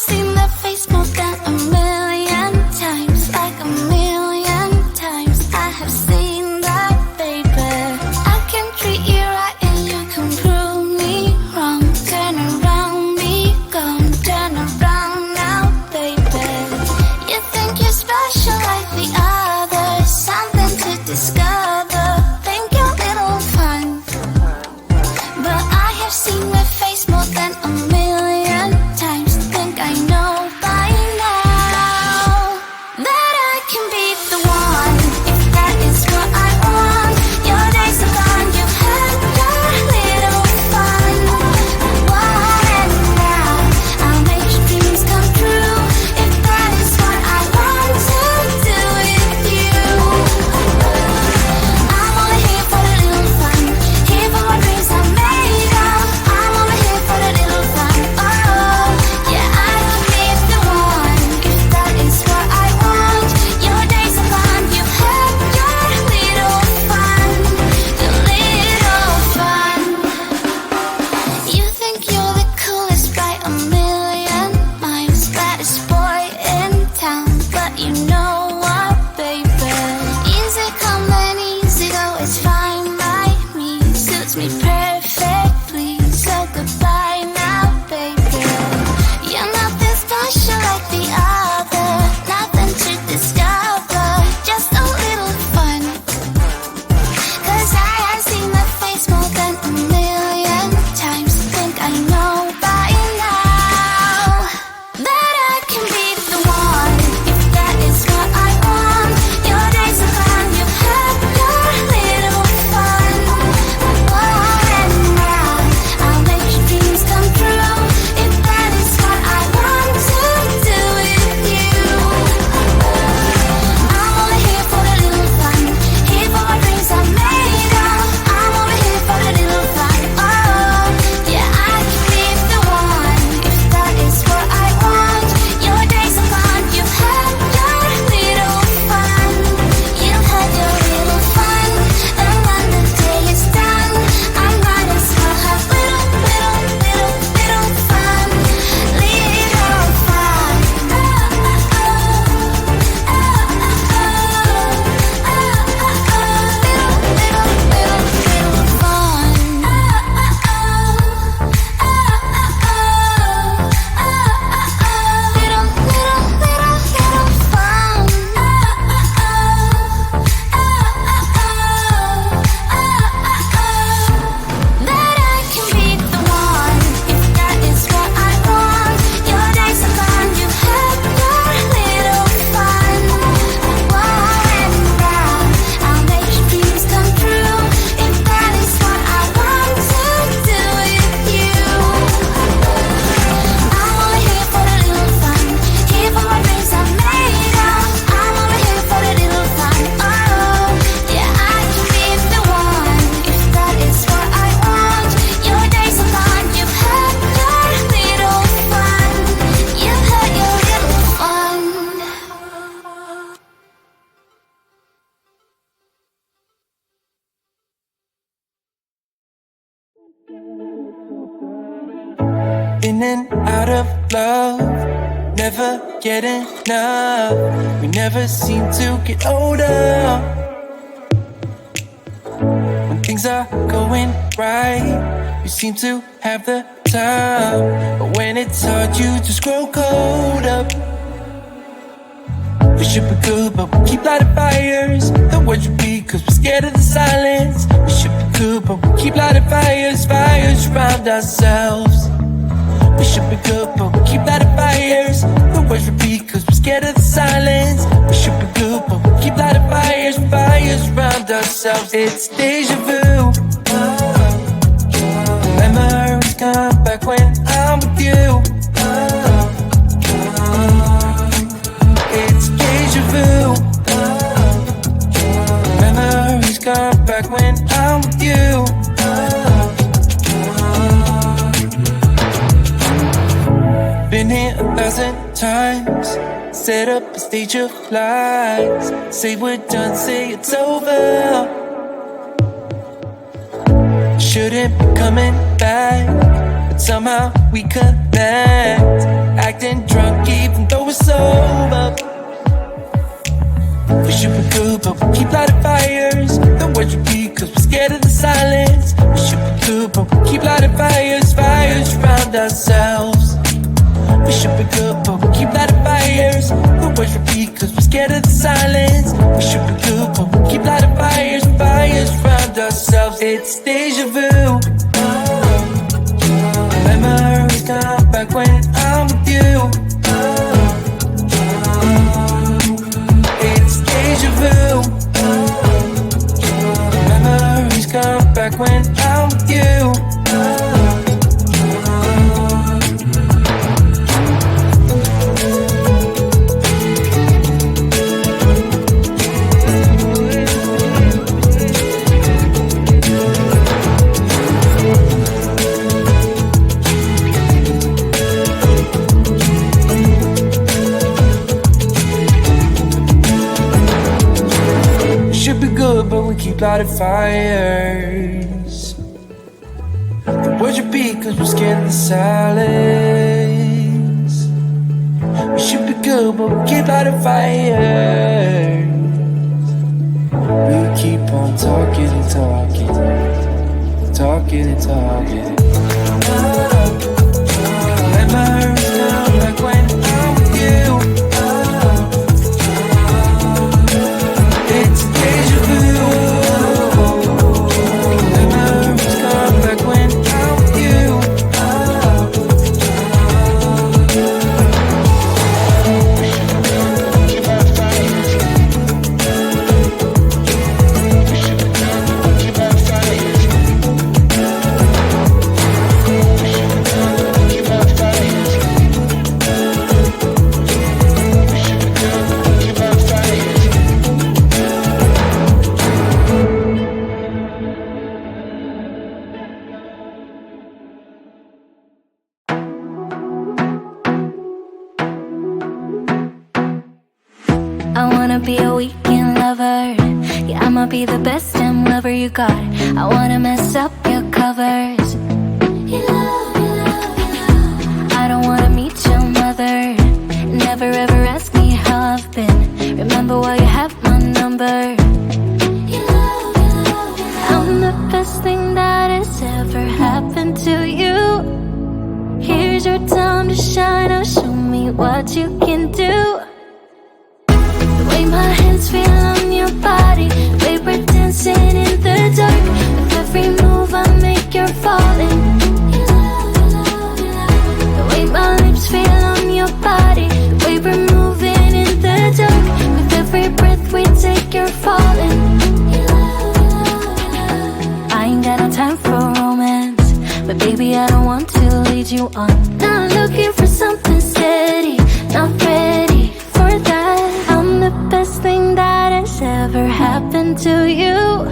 seen that face more than a million times, like a million times. I have seen that, baby. I can treat you right and you can prove me wrong. Turn around, be gone, turn around now, baby. You think you're special like the others, something to discover, think you're little fun. But I have seen that face more than a million times. Think I know by now that I can be the one, if that is what I want. Your days are gone, you've had your little fun. And now I'll make your dreams come true, if that is what I want to do with you. I'm only here for the little fun, here for what dreams are made of. I'm only here for the little fun. Oh, yeah, I can be the one, if that is what I want. Your days are gone, you've had your little fun, your little fun. You think you're the coolest by a million miles, baddest boy in town, but you know what, baby? Easy come and easy go, it's fine by me, suits me perfectly. So goodbye now, baby. You're nothing special like the other, nothing to discover, just a little fun. 'Cause I have seen that face more than a million times. Think I know by now that I can be the one, if that is what I want. Your days are gone, you've had your little fun. And now I'll make your dreams come true, if that is what I want to do with you. I'm only here for the little fun, here for what dreams are made of. I'm only here for the little fun. Oh, yeah, I can be the one, if that is what I want. Your days are gone, you've had your little fun. You've had your little fun, and when the day is done, I might as well have little fun. Little fun. That I can be the one, if that is what I want. Your days are gone, you've had your little fun. And now I'll make your dreams come true, if that is what I want to do with you. I'm only here for the little fun, here for what dreams are made of. I'm only here for the little fun. Oh, yeah, I can be the one, if that is what I want. Your days are gone, you've had your little fun. You've had your little fun. In and out of love, never get enough. We never seem to get older. When things are going right, you seem to have the time, but when it's hard, you just grow cold up. We should be good, but we keep lighting fires. The words repeat, 'cause we're scared of the silence. We should be good, but we keep lighting fires, fires around ourselves. We should be good, but we keep lighting fires. The words repeat, 'cause we're scared of the silence. We should be good, but we keep lighting fires, fires around ourselves. It's deja vu. Memories come back when I'm with you. It's deja vu. Memories come back when I'm with you. Been here 1,000 times, set up a stage of lies. Say we're done, say it's over. Shouldn't be coming back, but somehow we connect. acting drunk even though we're sober. We should be good, but we keep lighting fires. The words repeat cause we're scared of the silence. We should be good, but we keep lighting fires, fires around ourselves. We should be good, but we keep lighting fires. The words repeat cause we're scared of the silence. We should be good, but we keep lighting fires, fires around ourselves. It's deja vu. Memories come back when I'm with you. It's deja vu. Memories come back when I'm with you. But we keep lighting fires. The words repeat cause we're scared of the silence. We should be good but we keep lighting fires. We keep on talking and talking, talking and talking. Memories come back when I'm with you. It's deja vu. Memories come back when I'm with you. I wanna be a weekend lover. Yeah, I'ma be the best damn lover you got. I wanna mess up your covers. I don't wanna meet your mother. Never ever ask me how I've been. Remember why you have my number. I'm the best thing that has ever happened to you. Here's your time to shine. Now show me what you can do. My hands feel on your body. We were dancing in the dark. With every move I make, you're falling. The way my lips feel on your body. The way we're moving in the dark. With every breath we take, you're falling. I ain't got no time for romance, but baby I don't want to lead you on. Not looking for something steady, not ready for that. I'm the best thing that has ever happened to you.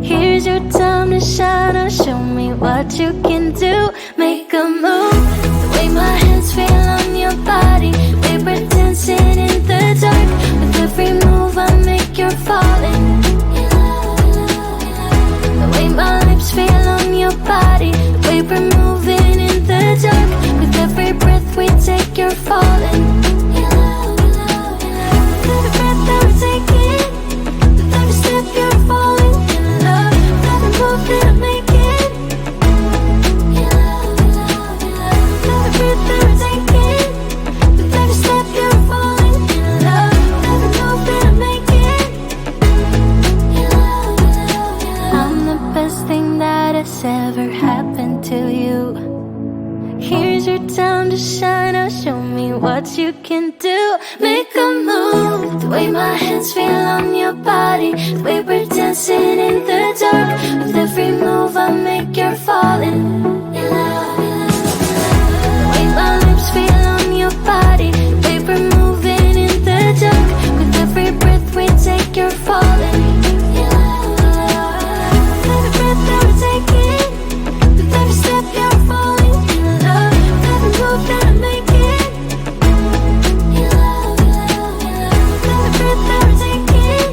Here's your time to shine. Now show me what you can do. Make a move. The way my hands feel on your body. We were dancing in the dark. With every move I make, you're falling. The way my lips feel on your body. The way we're moving in the dark. With every breath we take, you're falling. Every breath that we're taking, with every step you're falling in love. With every move that I'm making, every breath that we're taking, with every step you're falling in love. With every move that I'm making, I'm the best thing that has ever happened to you. Here's your time to shine. Now show me what you can do. Make a move. The way my hands feel on your body. The way we're dancing in the dark. With every move I make, you're falling. The way my lips feel on your body. The way we're moving in the dark. With every breath we take, you're falling. Every breath that we're taking, with every step you're falling in love. With every move that I'm making, every breath that we're taking,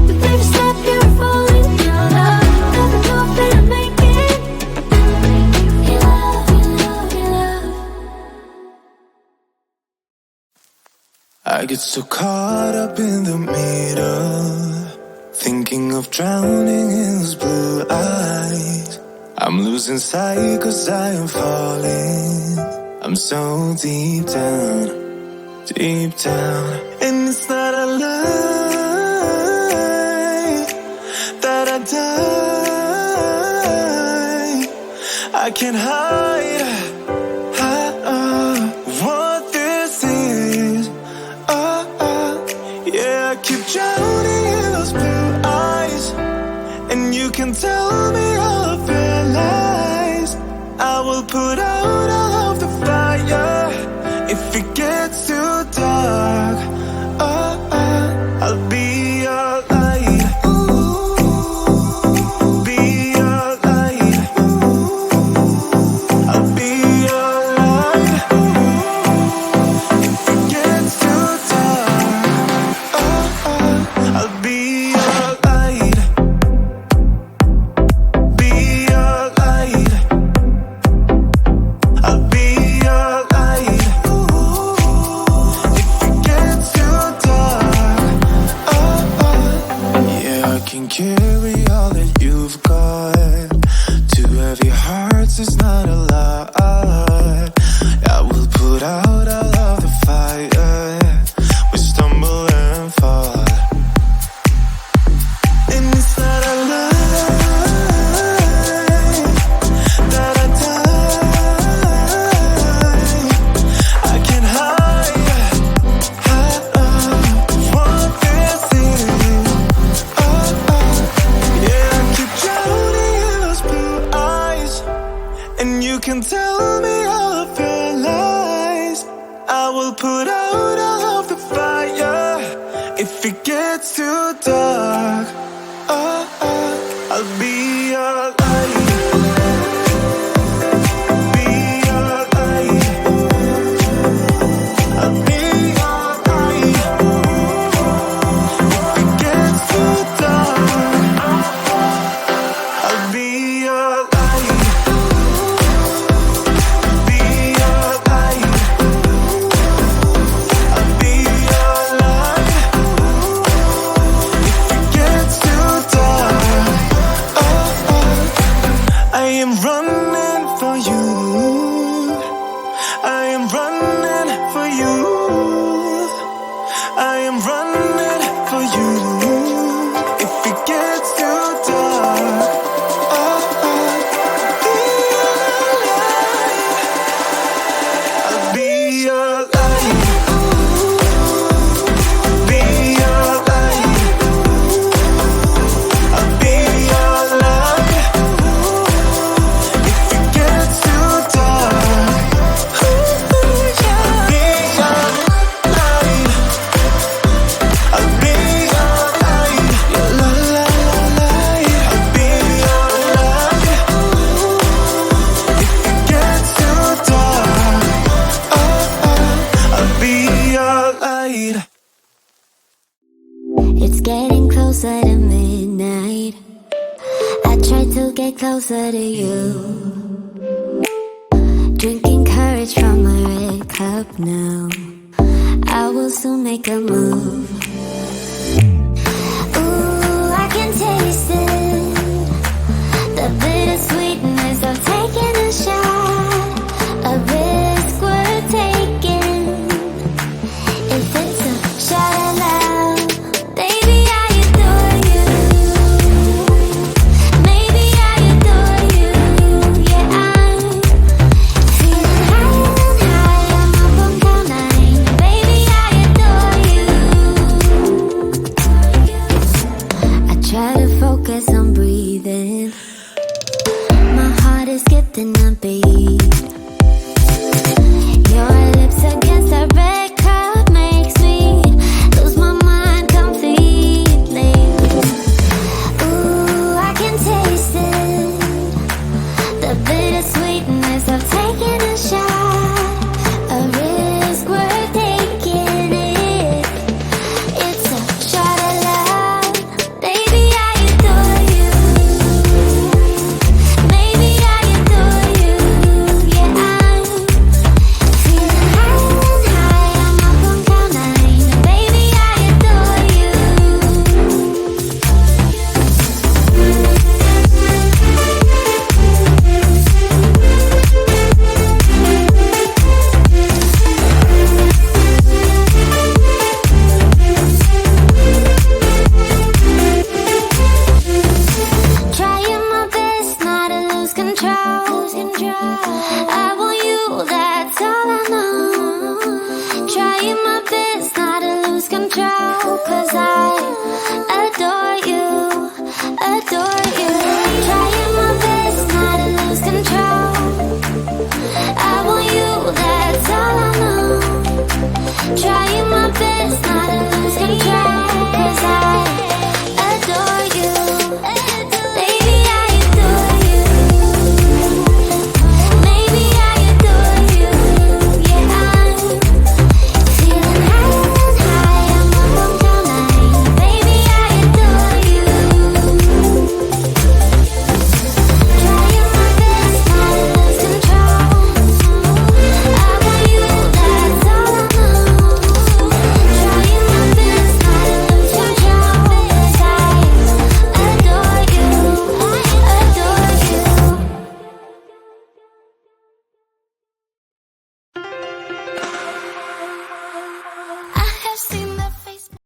with every step you're falling in love. With every move that I'm making, I get so caught up in the middle, thinking of drowning in those blue eyes. I'm losing sight 'cause I am falling. I'm so deep down, deep down. And it's not a lie that I die. I can't hide what this is. Yeah, I keep drowning in those blue eyes, and you can tell me all of your lies. I will put out all of the fire if it gets too dark. I'll be your light. Be your light. I'll be your light. If it gets too dark, I'll be your light. Be your light. I'll be your light. If it gets too dark, yeah, I can carry all that you've got. Two heavy hearts is not a lot. I will put out all of the fire. We stumble and fall, and it's not a lie that I die. I can't hide what this is. Yeah, I keep drowning in those blue eyes, and you can tell me all of your lies. I will put out all of the fire if it gets too dark. I'll be your light. Be your light. I'll be your light. If it gets too dark, I'll be your light. Be your light. I'll be your light. If it gets too dark, I am running for you. I am running for you. I am running for you. If it gets too dark, I'll be your light. Be your light. I'll be your light. If it gets too dark, I'll be your light. I'll be your light. Your light. I'll be your light. If it gets too dark, I'll be your light. It's getting closer to midnight. I try to get closer to you. Drinking courage from my red cup now. I will soon make a move. Ooh, I can taste it. The bittersweetness of taking a shot. A risk worth taking. If it's a shot of love, baby, I adore you. Maybe I adore you. Yeah, I'm feeling higher and higher. I'm up on cloud nine. Baby, I adore you.